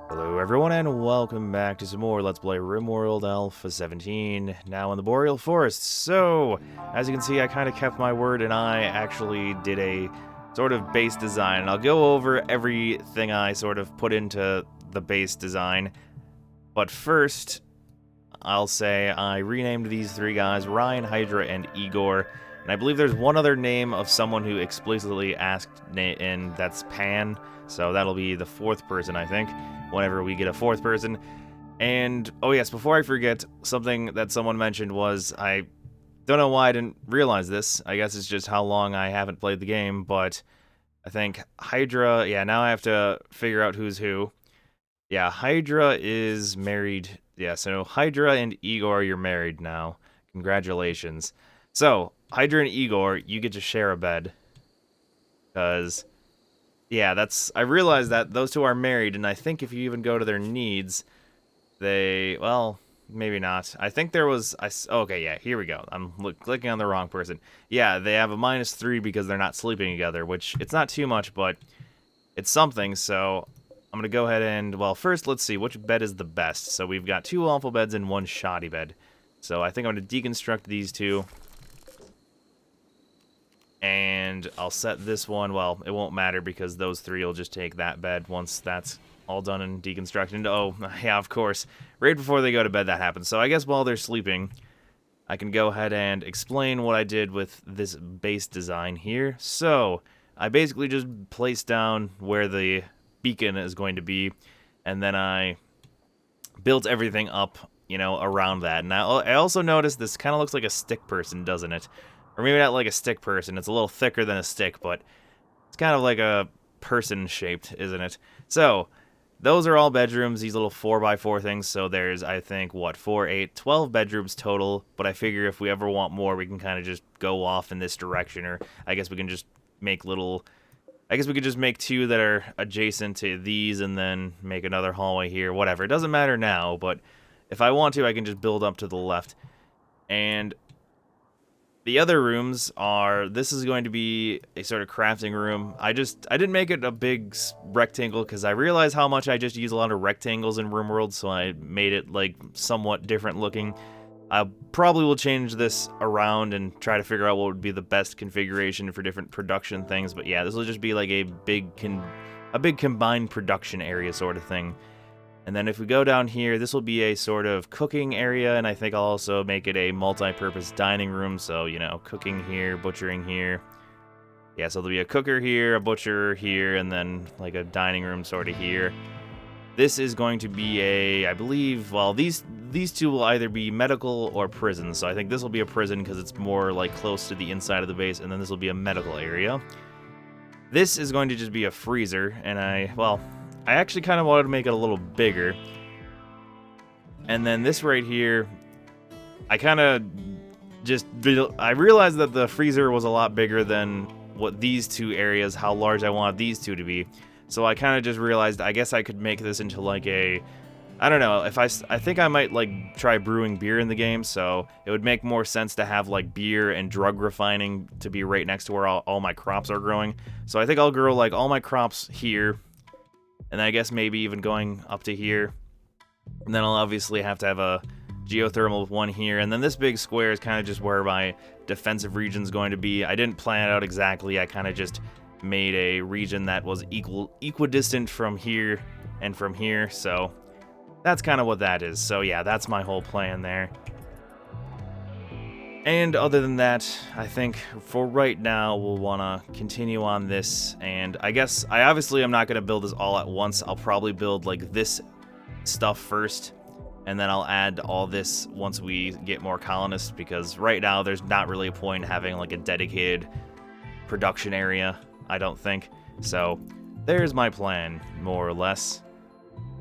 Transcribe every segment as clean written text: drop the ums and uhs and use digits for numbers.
Hello everyone and welcome back to some more Let's Play Rimworld Alpha 17, now in the Boreal Forest. So, as you can see, I kind of kept my word and I actually did a sort of base design. And I'll go over everything I sort of put into the base design. But first, I'll say I renamed these three guys, Ryan, Hydra, and Igor. And I believe there's one other name of someone who explicitly asked, and that's Pan. So that'll be the fourth person, I think, whenever we get a fourth person. And, oh yes, before I forget, something that someone mentioned was, I don't know why I didn't realize this. I guess it's just how long I haven't played the game, but I think Hydra, yeah, now I have to figure out who's who. Yeah, Hydra is married. Yeah, so Hydra and Igor, you're married now. Congratulations. So, Hydra and Igor, you get to share a bed. Because, yeah, I realized that those two are married, and I think if you even go to their needs, well, maybe not. I think there was, okay, yeah, here we go. I'm clicking on the wrong person. Yeah, they have a -3 because they're not sleeping together, which, it's not too much, but it's something, so I'm going to go ahead and, well, first, let's see, which bed is the best? So we've got 2 awful beds and 1 shoddy bed. So I think I'm going to deconstruct these two. And I'll set this one, well, it won't matter because those 3 will just take that bed once that's all done and deconstructed. Oh, yeah, of course. Right before they go to bed, that happens. So I guess while they're sleeping, I can go ahead and explain what I did with this base design here. So I basically just placed down where the beacon is going to be, and then I built everything up, you know, around that. And I also noticed this kind of looks like a stick person, doesn't it? Or maybe not like a stick person. It's a little thicker than a stick, but it's kind of like a person shaped, isn't it? So those are all bedrooms, these little 4x4 things. So there's, I think, what, 4, 8, 12 bedrooms total. But I figure if we ever want more, we can kind of just go off in this direction. Or I guess we can just make I guess we could just make 2 that are adjacent to these and then make another hallway here, whatever. It doesn't matter now, but if I want to, I can just build up to the left. And the other rooms are, this is going to be a sort of crafting room. I didn't make it a big rectangle because I realized how much I just use a lot of rectangles in Rimworld, so I made it like somewhat different looking. I probably will change this around and try to figure out what would be the best configuration for different production things. But yeah, this will just be like a big combined production area sort of thing. And then if we go down here, this will be a sort of cooking area, and I think I'll also make it a multi-purpose dining room. So, you know, cooking here, butchering here. Yeah, so there'll be a cooker here, a butcher here, and then like a dining room sort of here. This is going to be I believe, well, these 2 will either be medical or prison. So I think this will be a prison because it's more like close to the inside of the base, and then this will be a medical area. This is going to just be a freezer, and I actually kind of wanted to make it a little bigger. And then this right here, I kind of I realized that the freezer was a lot bigger than what these 2 areas, how large I wanted these 2 to be. So I kind of just realized I guess I could make this into like I don't know, if I think I might like try brewing beer in the game, so it would make more sense to have like beer and drug refining to be right next to where all my crops are growing. So I think I'll grow like all my crops here, and I guess maybe even going up to here. And then I'll obviously have to have a geothermal one here, and then this big square is kind of just where my defensive region's going to be. I didn't plan it out exactly, I kind of just made a region that was equidistant from here and from here, so that's kind of what that is. So yeah, that's my whole plan there. And other than that, I think for right now we'll want to continue on this, and I guess I obviously am not going to build this all at once. I'll probably build like this stuff first, and then I'll add all this once we get more colonists, because right now there's not really a point in having like a dedicated production area, I don't think. So there's my plan, more or less.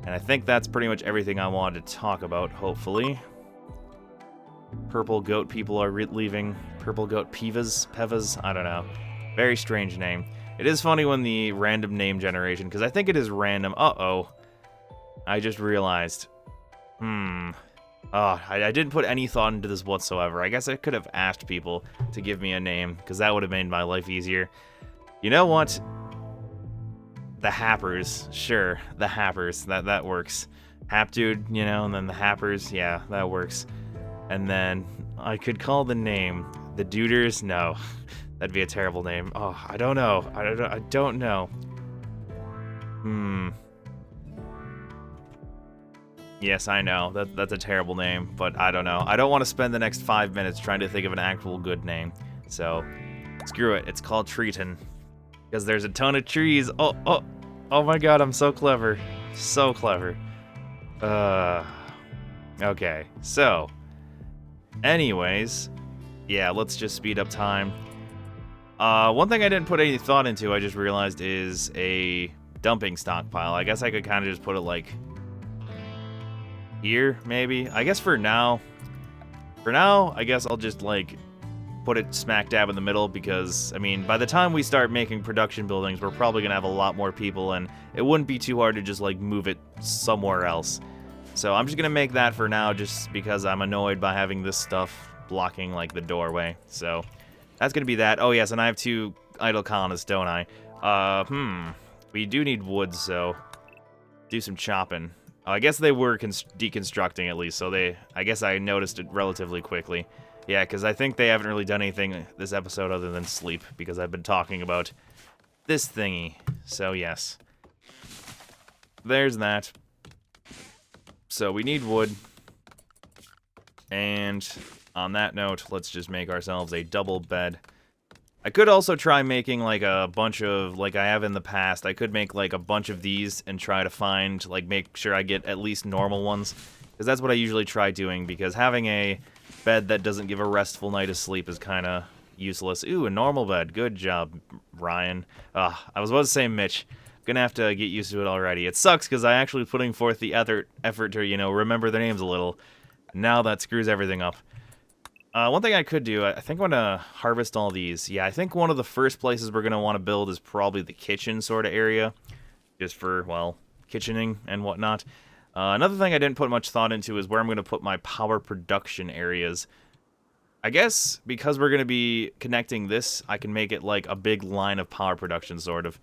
And I think that's pretty much everything I wanted to talk about, hopefully. Purple goat people are leaving. Purple goat Pevas, I don't know. Very strange name. It is funny when the random name generation, because I think it is random. Uh-oh. I just realized. Oh, I didn't put any thought into this whatsoever. I guess I could have asked people to give me a name, because that would have made my life easier. You know what? The Happers. Sure, the Happers. That works. Hap dude, you know, and then the Happers. Yeah, that works. And then I could call the name the Duders. No, that'd be a terrible name. Oh, I don't know. I don't know. Yes, I know. That's a terrible name, but I don't know. I don't want to spend the next 5 minutes trying to think of an actual good name. So, screw it. It's called Treaton. Because there's a ton of trees. Oh my god, I'm so clever. So clever. Okay, so. Anyways. Yeah, let's just speed up time. One thing I didn't put any thought into, I just realized, is a dumping stockpile. I guess I could kind of just put it like here, maybe. I guess for now, I guess I'll just like put it smack dab in the middle because, I mean, by the time we start making production buildings, we're probably gonna have a lot more people and it wouldn't be too hard to just like move it somewhere else. So I'm just gonna make that for now just because I'm annoyed by having this stuff blocking like the doorway. So that's gonna be that. Oh yes, and I have 2 idle colonists, don't I? We do need wood, so do some chopping. I guess they were deconstructing at least, so I guess I noticed it relatively quickly. Yeah, because I think they haven't really done anything this episode other than sleep, because I've been talking about this thingy. So yes. There's that. So we need wood. And on that note, let's just make ourselves a double bed. I could also try making like a bunch of, like I have in the past, I could make like a bunch of these and try to find, like make sure I get at least normal ones. Because that's what I usually try doing, because having a bed that doesn't give a restful night of sleep is kind of useless. Ooh, a normal bed. Good job, Ryan. I was about to say Mitch. Gonna have to get used to it already. It sucks because I actually putting forth the effort to, you know, remember their names a little. Now that screws everything up. One thing I could do, I think I'm gonna harvest all these. Yeah, I think one of the first places we're gonna want to build is probably the kitchen sort of area. Just for, well, kitchening and whatnot. Another thing I didn't put much thought into is where I'm going to put my power production areas. I guess because we're going to be connecting this, I can make it like a big line of power production, sort of.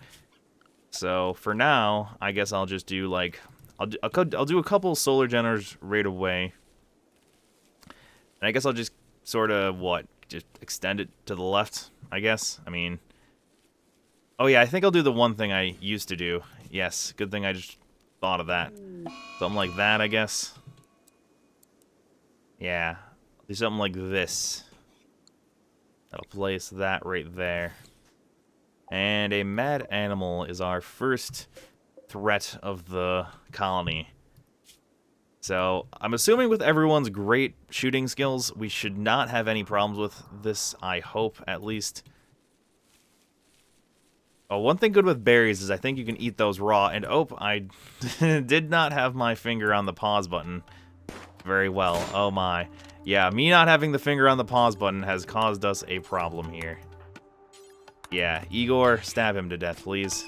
So for now, I guess I'll just do like, I'll do a couple solar generators right away. And I guess I'll just sort of, just extend it to the left, I guess. I mean, oh yeah, I think I'll do the one thing I used to do. Yes, good thing I just thought of that. Something like that, I guess. Yeah. Do something like this. That'll place that right there. And a mad animal is our first threat of the colony. So, I'm assuming with everyone's great shooting skills, we should not have any problems with this, I hope, at least. Oh, one thing good with berries is I think you can eat those raw, and oh, I did not have my finger on the pause button very well. Oh my. Yeah, me not having the finger on the pause button has caused us a problem here. Yeah, Igor, stab him to death, please.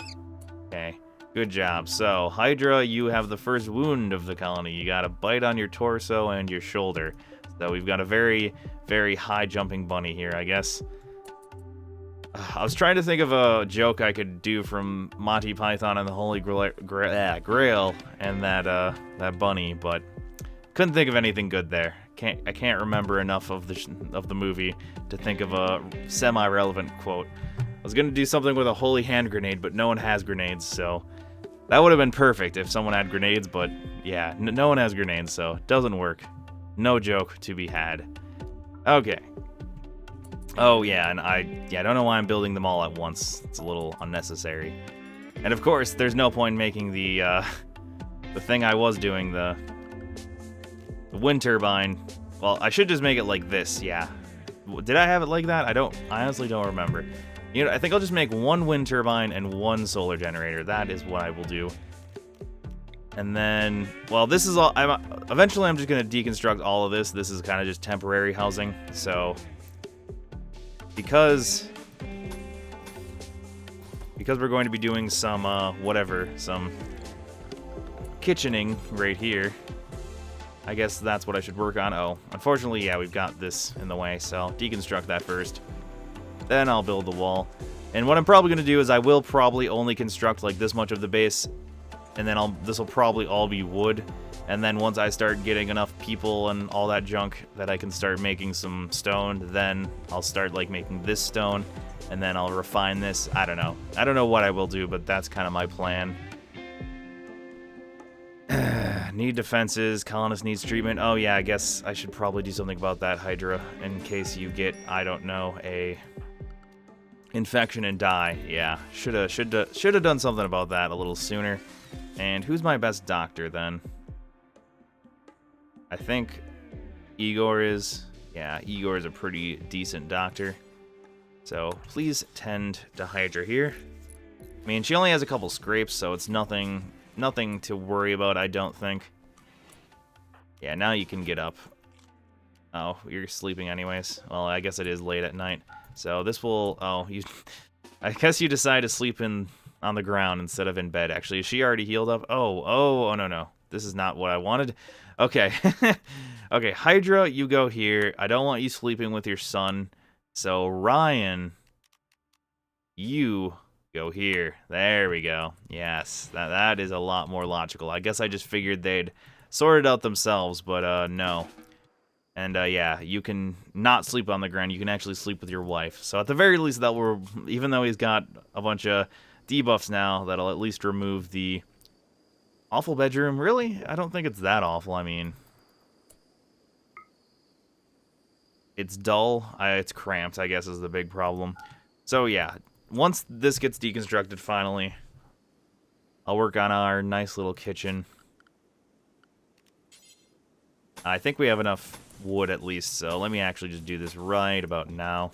Okay, good job. So, Hydra, you have the first wound of the colony. You got a bite on your torso and your shoulder. So we've got a very, very high jumping bunny here, I guess. I was trying to think of a joke I could do from Monty Python and the Holy Grail and that bunny, but couldn't think of anything good there. I can't remember enough of the movie to think of a semi-relevant quote. I was gonna do something with a holy hand grenade, but no one has grenades, so that would have been perfect if someone had grenades. But yeah, no one has grenades, so it doesn't work. No joke to be had. Okay. Oh yeah, and I don't know why I'm building them all at once. It's a little unnecessary. And of course, there's no point in making the thing I was doing, the wind turbine. Well, I should just make it like this, yeah. Did I have it like that? I honestly don't remember. You know, I think I'll just make one wind turbine and one solar generator. That is what I will do. And then, well, this is all, eventually I'm just gonna deconstruct all of this. This is kind of just temporary housing, so because we're going to be doing some, some kitchening right here, I guess that's what I should work on. Oh, unfortunately, yeah, we've got this in the way, so I'll deconstruct that first. Then I'll build the wall. And what I'm probably going to do is I will probably only construct like this much of the base, and then this will probably all be wood. And then once I start getting enough people and all that junk that I can start making some stone, then I'll start like making this stone, and then I'll refine this. I don't know. I don't know what I will do, but that's kind of my plan. Need defenses, colonist needs treatment. Oh yeah, I guess I should probably do something about that, Hydra, in case you get, I don't know, a infection and die. Yeah, shoulda done something about that a little sooner. And who's my best doctor then? I think Igor is. Yeah, Igor is a pretty decent doctor. So please tend to Hydra here. I mean, she only has a couple scrapes, so it's nothing to worry about, I don't think. Yeah, now you can get up. Oh, you're sleeping anyways. Well, I guess it is late at night. So this will... Oh, you... I guess you decide to sleep on the ground instead of in bed. Actually, is she already healed up? Oh, no. This is not what I wanted. Okay. Okay, Hydra, you go here. I don't want you sleeping with your son. So, Ryan, you go here. There we go. Yes, that is a lot more logical. I guess I just figured they'd sort it out themselves, but no. And yeah, you can not sleep on the ground. You can actually sleep with your wife. So at the very least, that will, even though he's got a bunch of debuffs now, that'll at least remove the awful bedroom. Really? I don't think it's that awful. I mean, it's dull. It's cramped, I guess, is the big problem. So yeah, once this gets deconstructed finally, I'll work on our nice little kitchen. I think we have enough wood at least, so let me actually just do this right about now.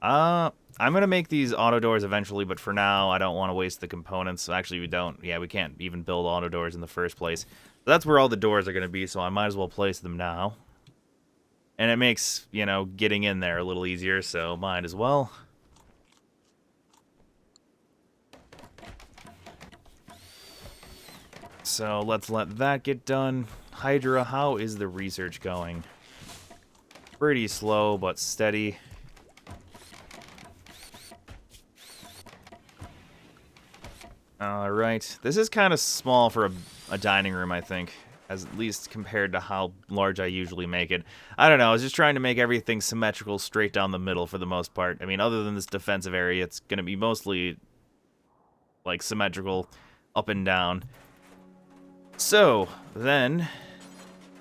I'm going to make these auto doors eventually, but for now I don't want to waste the components. So actually we don't. Yeah, we can't even build auto doors in the first place. So that's where all the doors are going to be, so I might as well place them now. And it makes, you know, getting in there a little easier, so might as well. So let's let that get done. Hydra, how is the research going? Pretty slow, but steady. Alright, this is kind of small for a dining room, I think. At least compared to how large I usually make it. I don't know, I was just trying to make everything symmetrical straight down the middle for the most part. I mean, other than this defensive area, it's going to be mostly, like, symmetrical up and down. So, then,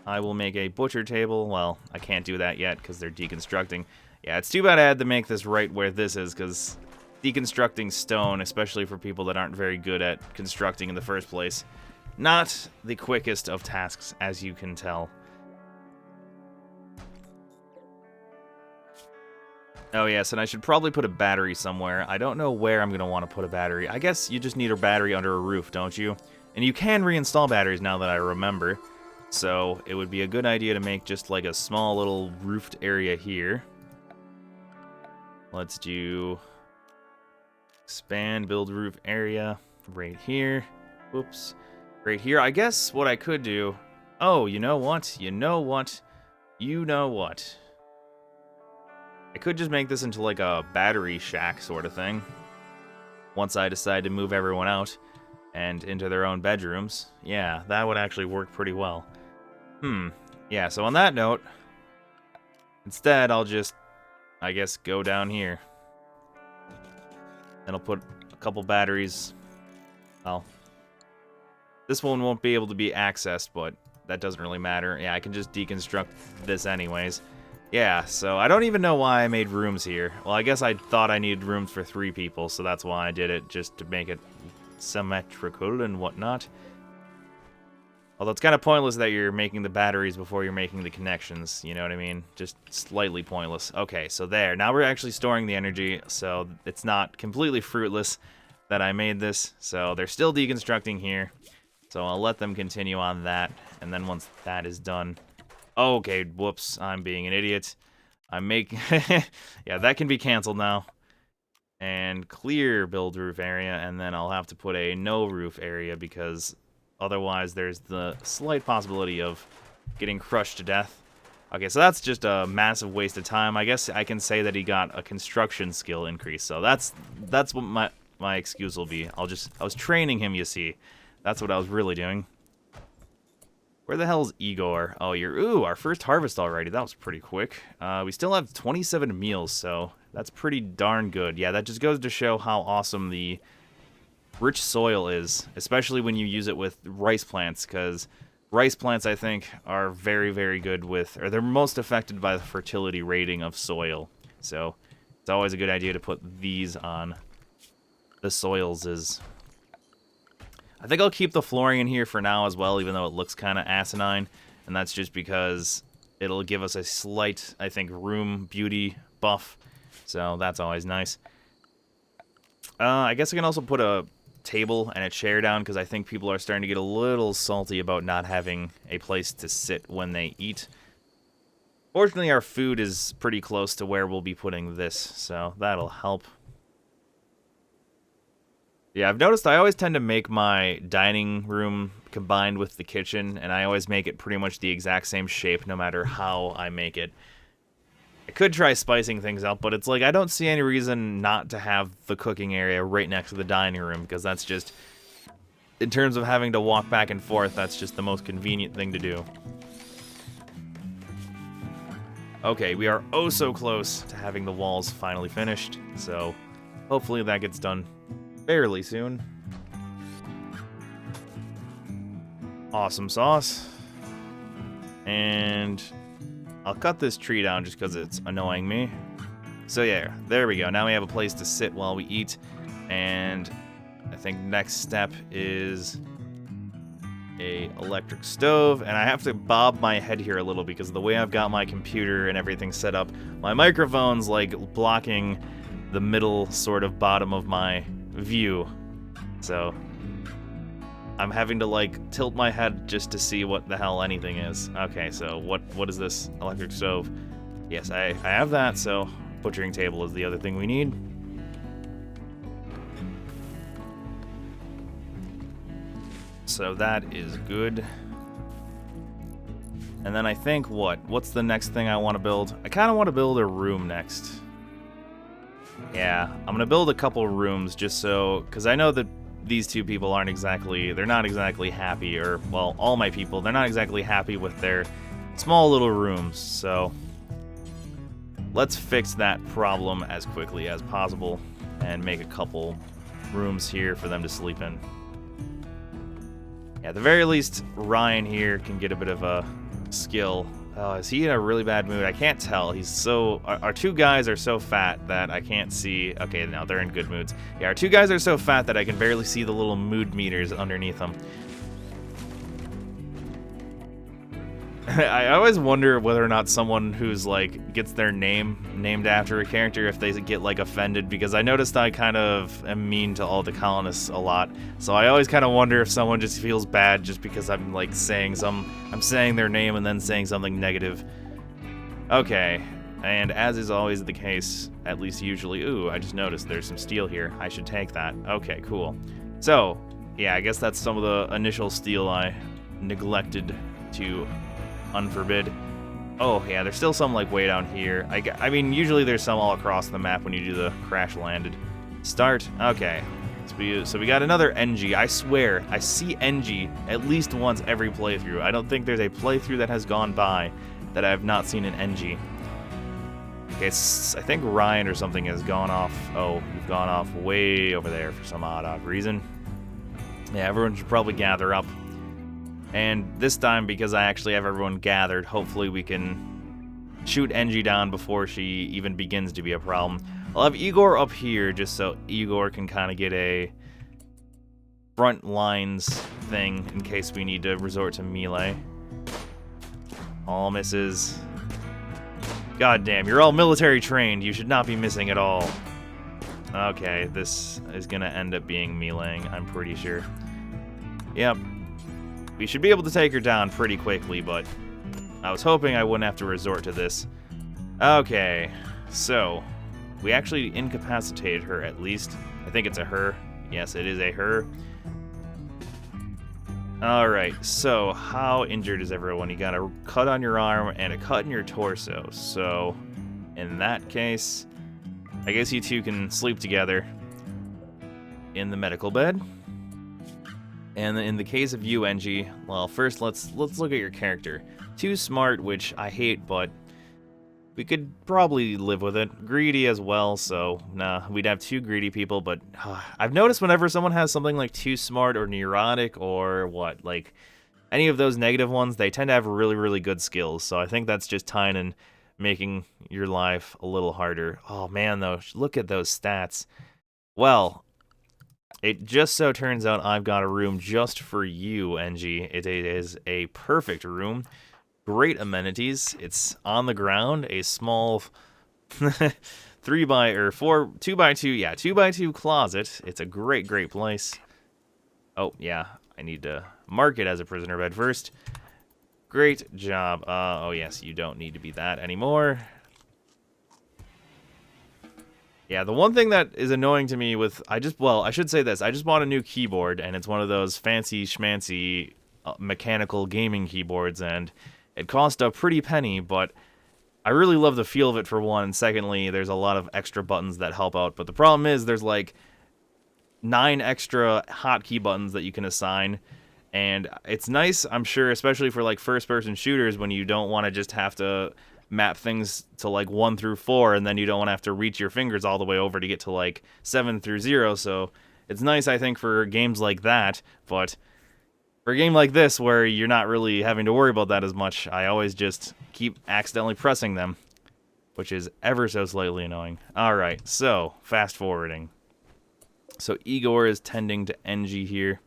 I will make a butcher table. Well, I can't do that yet because they're deconstructing. Yeah, it's too bad I had to make this right where this is, because deconstructing stone, especially for people that aren't very good at constructing in the first place, not the quickest of tasks, as you can tell. Oh yes, and I should probably put a battery somewhere. I don't know where I'm going to want to put a battery. I guess you just need a battery under a roof, don't you? And you can reinstall batteries now that I remember. So it would be a good idea to make just like a small little roofed area here. Let's do expand, build roof area right here. Oops. Right here. I guess what I could do... Oh, you know what? You know what? You know what? I could just make this into like a battery shack sort of thing. Once I decide to move everyone out and into their own bedrooms. Yeah, that would actually work pretty well. Yeah, so on that note, instead I'll just, I guess, go down here. And I'll put a couple batteries. Well, this one won't be able to be accessed, but that doesn't really matter. Yeah, I can just deconstruct this anyways. Yeah, so I don't even know why I made rooms here. Well, I guess I thought I needed rooms for 3 people, so that's why I did it, just to make it symmetrical and whatnot. Although it's kind of pointless that you're making the batteries before you're making the connections, you know what I mean? Just slightly pointless. Okay, so there. Now we're actually storing the energy, so it's not completely fruitless that I made this. So they're still deconstructing here. So I'll let them continue on that, and then once that is done... Okay, whoops, I'm being an idiot. I'm making... Yeah, that can be canceled now. And clear build roof area, and then I'll have to put a no roof area, because otherwise there's the slight possibility of getting crushed to death. Okay, so that's just a massive waste of time. I guess I can say that he got a construction skill increase. So that's what my excuse will be. I was training him, you see. That's what I was really doing. Where the hell is Igor? Oh, our first harvest already. That was pretty quick. We still have 27 meals, so that's pretty darn good. Yeah, that just goes to show how awesome the rich soil is, especially when you use it with rice plants, because rice plants, I think, are very, very good with, or they're most affected by the fertility rating of soil. So it's always a good idea to put these on the soils. I think I'll keep the flooring in here for now as well, even though it looks kind of asinine. And that's just because it'll give us a slight, I think, room beauty buff. So that's always nice. I guess I can also put a table and a chair down, because I think people are starting to get a little salty about not having a place to sit when they eat. Fortunately, our food is pretty close to where we'll be putting this, so that'll help. Yeah, I've noticed I always tend to make my dining room combined with the kitchen, and I always make it pretty much the exact same shape no matter how I make it. I could try spicing things up, but it's like I don't see any reason not to have the cooking area right next to the dining room, because that's just, in terms of having to walk back and forth, that's just the most convenient thing to do. Okay, we are oh so close to having the walls finally finished, so hopefully that gets done fairly soon. Awesome sauce. And I'll cut this tree down just because it's annoying me. So yeah, there we go. Now we have a place to sit while we eat. And I think next step is a electric stove. And I have to bob my head here a little because of the way I've got my computer and everything set up. My microphone's like blocking the middle sort of bottom of my view, so I'm having to like tilt my head just to see what the hell anything is. Okay, so what is this electric stove? Yes, I have that, so butchering table is the other thing we need. So that is good. And then I think what's the next thing I want to build? I kind of want to build a room next. Yeah, I'm gonna build a couple rooms just so, because I know that these two people they're not exactly happy, or, well, all my people, they're not exactly happy with their small little rooms, so let's fix that problem as quickly as possible and make a couple rooms here for them to sleep in. Yeah, at the very least, Ryan here can get a bit of a skill. Oh, is he in a really bad mood? I can't tell. He's so... Our two guys are so fat that I can't see... Okay, no, they're in good moods. Yeah, our two guys are so fat that I can barely see the little mood meters underneath them. I always wonder whether or not someone who's, like, gets their name named after a character, if they get, like, offended, because I noticed I kind of am mean to all the colonists a lot, so I always kind of wonder if someone just feels bad just because I'm, like, I'm saying their name and then saying something negative. Okay, and as is always the case, at least usually, ooh, I just noticed there's some steel here. I should take that. Okay, cool. So, yeah, I guess that's some of the initial steel I neglected to unforbid. Oh yeah, there's still some like way down here. I mean, usually there's some all across the map when you do the crash landed. Start. Okay. So we got another NG. I swear, I see NG at least once every playthrough. I don't think there's a playthrough that has gone by that I have not seen an NG. Okay, I think Ryan or something has gone off. Oh, you've gone off way over there for some odd reason. Yeah, everyone should probably gather up. And this time, because I actually have everyone gathered, hopefully we can shoot NG down before she even begins to be a problem. I'll have Igor up here just so Igor can kind of get a front lines thing in case we need to resort to melee. All misses. God damn, you're all military trained. You should not be missing at all. Okay, this is gonna end up being meleeing, I'm pretty sure. Yep. We should be able to take her down pretty quickly, but I was hoping I wouldn't have to resort to this. Okay, so we actually incapacitated her at least. I think it's a her. Yes, it is a her. Alright, so how injured is everyone? You got a cut on your arm and a cut in your torso. So, in that case, I guess you two can sleep together in the medical bed. And in the case of you, Engie, well, first let's look at your character. Too smart, which I hate, but we could probably live with it. Greedy as well, so nah, we'd have two greedy people, but I've noticed whenever someone has something like too smart or neurotic or what, like any of those negative ones, they tend to have really, really good skills. So I think that's just tying and making your life a little harder. Oh man, though, look at those stats. Well, it just so turns out I've got a room just for you, Engie. It is a perfect room. Great amenities. It's on the ground, a small 2 by 2, yeah, 2 by 2 closet. It's a great place. Oh yeah, I need to mark it as a prisoner bed first. Great job. Oh yes, you don't need to be that anymore. Yeah, the one thing that is annoying to me with I should say this. I just bought a new keyboard, and it's one of those fancy schmancy mechanical gaming keyboards, and it cost a pretty penny, but I really love the feel of it for one, and secondly, there's a lot of extra buttons that help out, but the problem is there's like 9 extra hotkey buttons that you can assign, and it's nice, I'm sure, especially for like first-person shooters when you don't want to just have to map things to like 1 through 4, and then you don't want to have to reach your fingers all the way over to get to like 7 through 0, so it's nice, I think, for games like that, but for a game like this, where you're not really having to worry about that as much, I always just keep accidentally pressing them, which is ever so slightly annoying. Alright, so, fast forwarding. So Igor is tending to Engie here.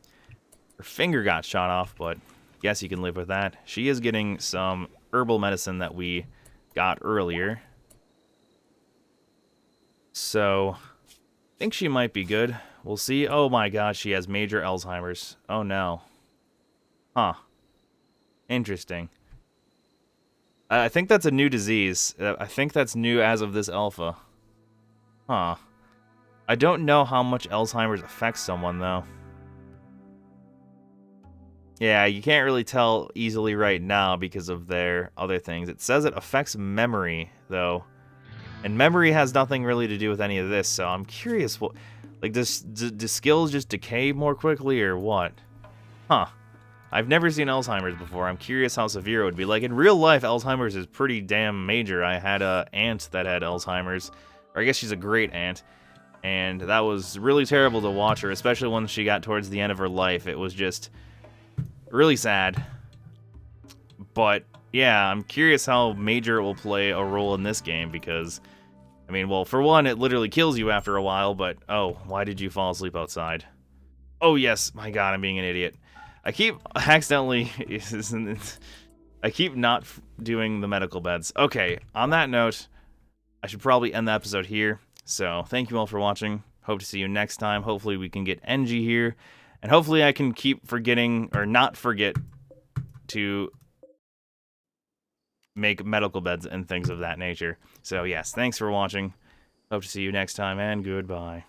Her finger got shot off, but guess you can live with that. She is getting some herbal medicine that we got earlier. So, I think she might be good. We'll see. Oh my gosh, she has major Alzheimer's. Oh no. Huh. Interesting. I think that's a new disease. I think that's new as of this alpha. Huh. I don't know how much Alzheimer's affects someone, though. Yeah, you can't really tell easily right now because of their other things. It says it affects memory, though. And memory has nothing really to do with any of this, so I'm curious what... Like, do skills just decay more quickly, or what? Huh. I've never seen Alzheimer's before. I'm curious how severe it would be. Like, in real life, Alzheimer's is pretty damn major. I had a aunt that had Alzheimer's. Or I guess she's a great aunt. And that was really terrible to watch her, especially when she got towards the end of her life. It was just really sad. But, yeah, I'm curious how major it will play a role in this game, because, I mean, well, for one, it literally kills you after a while, but, oh, why did you fall asleep outside? Oh, yes, my god, I'm being an idiot. I keep accidentally... I keep not doing the medical beds. Okay, on that note, I should probably end the episode here. So, thank you all for watching. Hope to see you next time. Hopefully we can get Engie here. And hopefully I can keep forgetting, or not forget, to make medical beds and things of that nature. So, yes, thanks for watching. Hope to see you next time, and goodbye.